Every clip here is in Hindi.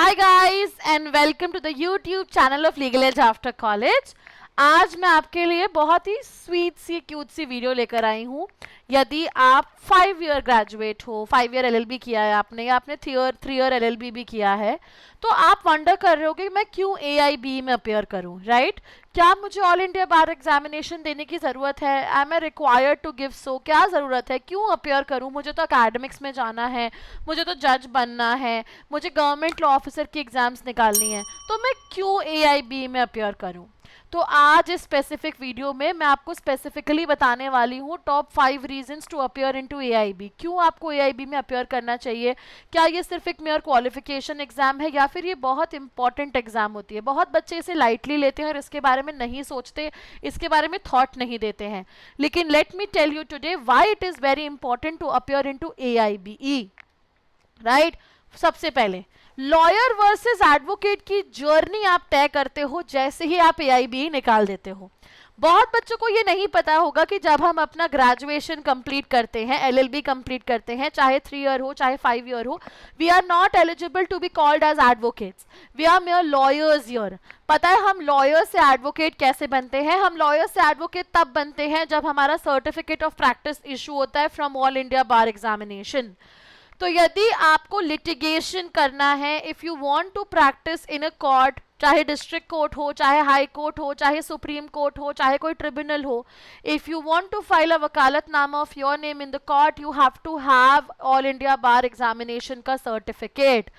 Hi guys and welcome to the YouTube channel of Legal Edge After College। आज मैं आपके लिए बहुत ही स्वीट सी क्यूट सी वीडियो लेकर आई हूँ। यदि आप 5 ईयर ग्रेजुएट हो, 5 ईयर एलएलबी किया है आपने या आपने 3 ईयर एलएलबी भी किया है, तो आप वंडर कर रहे हो कि मैं क्यों एआईबी में अपेयर करूँ, राइट? क्या मुझे ऑल इंडिया बार एग्जामिनेशन देने की ज़रूरत है? Am I required to give so? क्या ज़रूरत है? क्यों अपेयर करूँ? मुझे तो अकेडमिक्स में जाना है, मुझे तो जज बनना है, मुझे गवर्नमेंट लॉ ऑफिसर की एग्जाम्स निकालनी है, तो मैं क्यों एआईबी में अपेयर करूँ? तो आज इस स्पेसिफिक वीडियो में मैं आपको स्पेसिफिकली बताने वाली हूँ top 5 reasons to appear into AIB. क्यों आपको एआईबी में अपेयर करना चाहिए? क्या ये सिर्फ एक मेयर क्वालिफिकेशन एग्जाम है या फिर ये बहुत इंपॉर्टेंट एग्जाम होती है? बहुत बच्चे इसे लाइटली लेते हैं और इसके बारे में नहीं सोचते, इसके बारे में थॉट नहीं देते हैं। लेकिन let me tell you today why it is very important to appear into AIB, right? सबसे पहले लॉयर वर्सेस एडवोकेट की जर्नी आप तय करते हो जैसे ही आप एआईबी निकाल देते हो। बहुत बच्चों को ये नहीं पता होगा कि जब हम अपना ग्रेजुएशन कंप्लीट करते हैं, एलएलबी कंप्लीट करते हैं, चाहे 3 ईयर हो चाहे 5 ईयर हो, we are not eligible to be called as advocates, we are mere lawyers here. पता है हम लॉयर से एडवोकेट कैसे बनते हैं? हम लॉयर से एडवोकेट तब बनते हैं जब हमारा सर्टिफिकेट ऑफ प्रैक्टिस इशू होता है from all India bar examination. तो यदि आपको लिटिगेशन करना है, if you want to practice in a court, चाहे डिस्ट्रिक्ट कोर्ट हो, चाहे हाई कोर्ट हो, चाहे सुप्रीम कोर्ट हो, चाहे कोई ट्रिब्यूनल हो, if you want to file a वकालतनामा of your name in the court, you have to have all India bar examination का सर्टिफिकेट।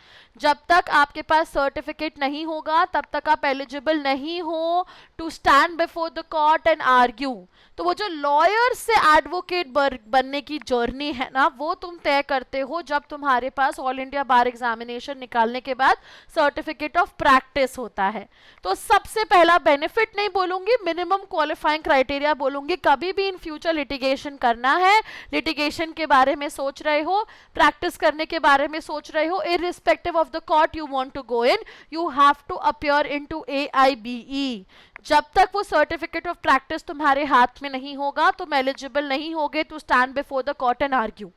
जब तक आपके पास सर्टिफिकेट नहीं होगा तब तक आप एलिजिबल नहीं हो to stand before the court and argue. तो वो जो लॉयर से एडवोकेट बनने की जर्नी है ना, वो तुम तय करते हो जब तुम्हारे पास ऑल इंडिया बार एग्जामिनेशन निकालने के बाद सर्टिफिकेट ऑफ प्रैक्टिस होता है। तो सबसे पहला बेनिफिट नहीं बोलूंगी, मिनिमम क्वालिफाइंग क्राइटेरिया बोलूंगी। कभी भी इन फ्यूचर लिटिगेशन करना है, लिटिगेशन के बारे में सोच रहे हो, प्रैक्टिस करने के बारे में सोच रहे हो, irrespective of the court you want to go in, you have to appear into AIB. जब तक वो सर्टिफिकेट ऑफ प्रैक्टिस तुम्हारे हाथ में नहीं होगा तुम एलिजिबल नहीं होगे to stand before the court and argue.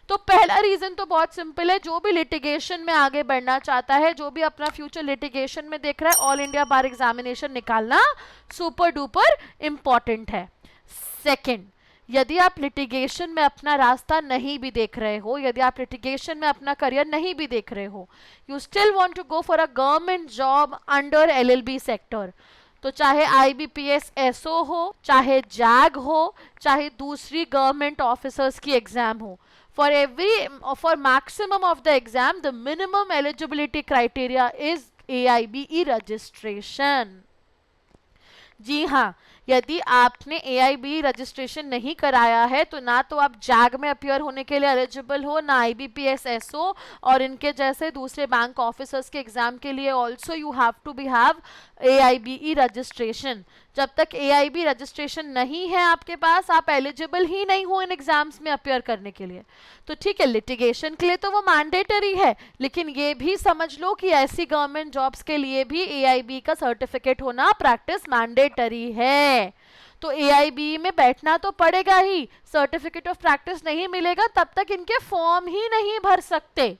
तो पहला रीजन तो बहुत सिंपल है, जो भी लिटिगेशन में आगे बढ़ना चाहता है, जो भी अपना फ्यूचर लिटिगेशन में देख रहा है, ऑल इंडिया बार एग्जामिनेशन निकालना सुपर डुपर इंपॉर्टेंट है। सेकंड, यदि आप लिटिगेशन में अपना रास्ता नहीं भी देख रहे हो, यदि आप लिटिगेशन में अपना करियर नहीं भी देख रहे हो, you still want to go for a government job under LLB sector, तो चाहे आईबीपीएस एसओ हो, चाहे जैग हो, चाहे दूसरी गवर्नमेंट ऑफिसर्स की एग्जाम हो, for maximum of the exam the minimum eligibility criteria is AIBE registration। जी हाँ, यदि आपने एआईबी रजिस्ट्रेशन नहीं कराया है तो ना तो आप जैग में अपियर होने के लिए एलिजिबल हो, ना आईबीपीएस एसओ और इनके जैसे दूसरे बैंक ऑफिसर्स के एग्जाम के लिए also you have to be have AIB registration. जब तक एआईबी रजिस्ट्रेशन नहीं है आपके पास, आप एलिजिबल ही नहीं हो इन एग्जाम्स में अपियर करने के लिए। तो ठीक है, लिटिगेशन के लिए तो वो मैंडेटरी है, लेकिन ये भी समझ लो कि ऐसी गवर्नमेंट जॉब्स के लिए भी एआईबी का सर्टिफिकेट होना प्रैक्टिस मैंडेटरी है। तो एआईबी में बैठना तो पड़ेगा ही, सर्टिफिकेट ऑफ प्रैक्टिस नहीं मिलेगा तब तक इनके फॉर्म ही नहीं भर सकते।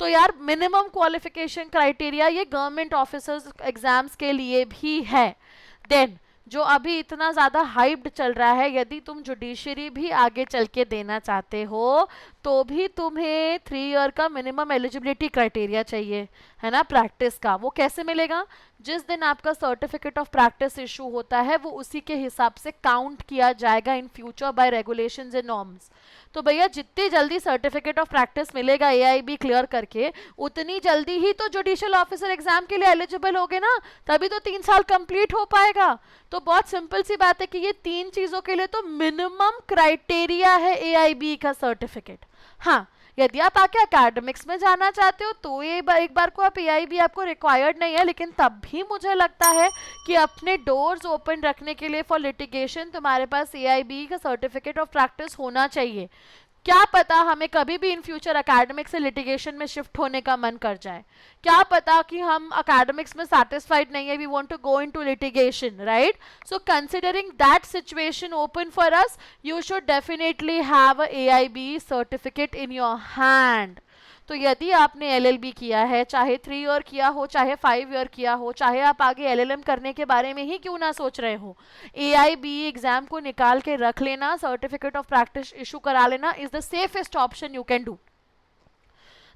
तो यार मिनिमम क्वालिफिकेशन क्राइटेरिया ये गवर्नमेंट ऑफिसर्स एग्जाम्स के लिए भी है। देन जो अभी इतना ज़्यादा हाइप्ड चल रहा है, यदि तुम जुडिशरी भी आगे चल के देना चाहते हो तो भी तुम्हें 3 ईयर का मिनिमम एलिजिबिलिटी क्राइटेरिया चाहिए, है ना, प्रैक्टिस का। वो कैसे मिलेगा? जिस दिन आपका सर्टिफिकेट ऑफ प्रैक्टिस इशू होता है वो उसी के हिसाब से काउंट किया जाएगा in future by regulations and norms. तो भैया जितनी जल्दी सर्टिफिकेट ऑफ प्रैक्टिस मिलेगा एआईबी क्लियर करके, उतनी जल्दी ही तो जुडिशियल ऑफिसर एग्जाम के लिए एलिजिबल होगे ना, तभी तो 3 साल कंप्लीट हो पाएगा। तो बहुत सिंपल सी बात है कि ये 3 चीजों के लिए तो मिनिमम क्राइटेरिया है एआईबी का सर्टिफिकेट। हाँ, यदि आप आके एकेडमिक्स में जाना चाहते हो तो ये एक बार को आप एआईबी आपको रिक्वायर्ड नहीं है, लेकिन तब भी मुझे लगता है कि अपने डोर्स ओपन रखने के लिए फॉर लिटिगेशन तुम्हारे पास एआईबी का सर्टिफिकेट ऑफ प्रैक्टिस होना चाहिए। क्या पता हमें कभी भी इन फ्यूचर एकेडमिक्स से लिटिगेशन में शिफ्ट होने का मन कर जाए, क्या पता कि हम एकेडमिक्स में सेटिस्फाइड नहीं है, we want to go into litigation, right? So considering that situation open for us, you should definitely have a AIB certificate in your hand. तो यदि आपने एलएलबी किया है, चाहे 3 ईयर किया हो, चाहे 5 ईयर किया हो, चाहे आप आगे एलएलएम करने के बारे में ही क्यों ना सोच रहे हो, एआईबी एग्जाम को निकाल के रख लेना, सर्टिफिकेट ऑफ प्रैक्टिस इशू करा लेना is the safest option you can do,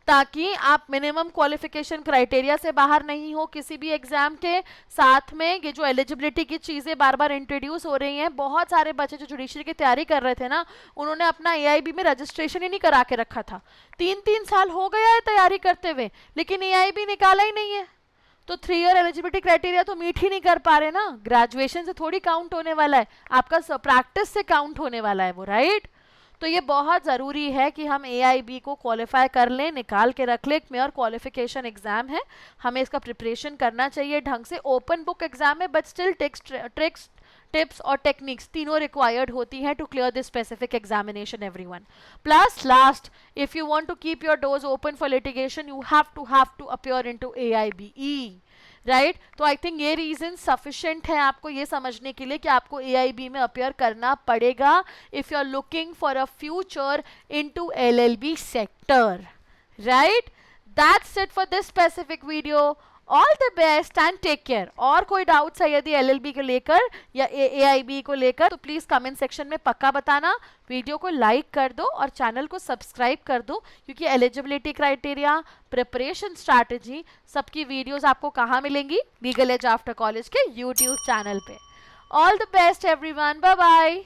ताकि आप मिनिमम क्वालिफिकेशन क्राइटेरिया से बाहर नहीं हो किसी भी एग्जाम के। साथ में ये जो एलिजिबिलिटी की चीज़ें बार बार इंट्रोड्यूस हो रही हैं, बहुत सारे बच्चे जो जुडिशरी की तैयारी कर रहे थे ना, उन्होंने अपना एआईबी में रजिस्ट्रेशन ही नहीं करा के रखा था। 3-3 साल हो गया है तैयारी करते हुए, लेकिन एआईबी निकाला ही नहीं है। तो 3 ईयर एलिजिबिलिटी क्राइटेरिया तो मीट ही नहीं कर पा रहे ना। ग्रेजुएशन से थोड़ी काउंट होने वाला है, आपका प्रैक्टिस से काउंट होने वाला है वो, राइट। तो ये बहुत ज़रूरी है कि हम एआईबी को क्वालिफाई कर लें, निकाल के रख लें। एक मेयर क्वालिफिकेशन एग्जाम है, हमें इसका प्रिपरेशन करना चाहिए ढंग से। ओपन बुक एग्जाम है, बट स्टिल ट्रिक्स टिप्स और टेक्निक्स तीनों रिक्वायर्ड होती हैं to clear this specific examination everyone. Plus last, if you want to keep your doors open for litigation, you have to appear into AIBE, right. तो आई थिंक ये रीजन सफिशिएंट है आपको ये समझने के लिए कि आपको एआईबी में अपियर करना पड़ेगा if you are looking for a future into LLB sector, right. That's it for this specific video. All the best and take care. और कोई डाउट्स है यदि एलएलबी को लेकर या एआईबी को लेकर, तो प्लीज कमेंट सेक्शन में पक्का बताना। वीडियो को लाइक कर दो और चैनल को सब्सक्राइब कर दो, क्योंकि एलिजिबिलिटी क्राइटेरिया, प्रिपरेशन स्ट्रैटेजी, सबकी वीडियोस आपको कहाँ मिलेंगी? लीगल एज आफ्टर कॉलेज के यूट्यूब चैनल पे। All the best everyone, bye bye.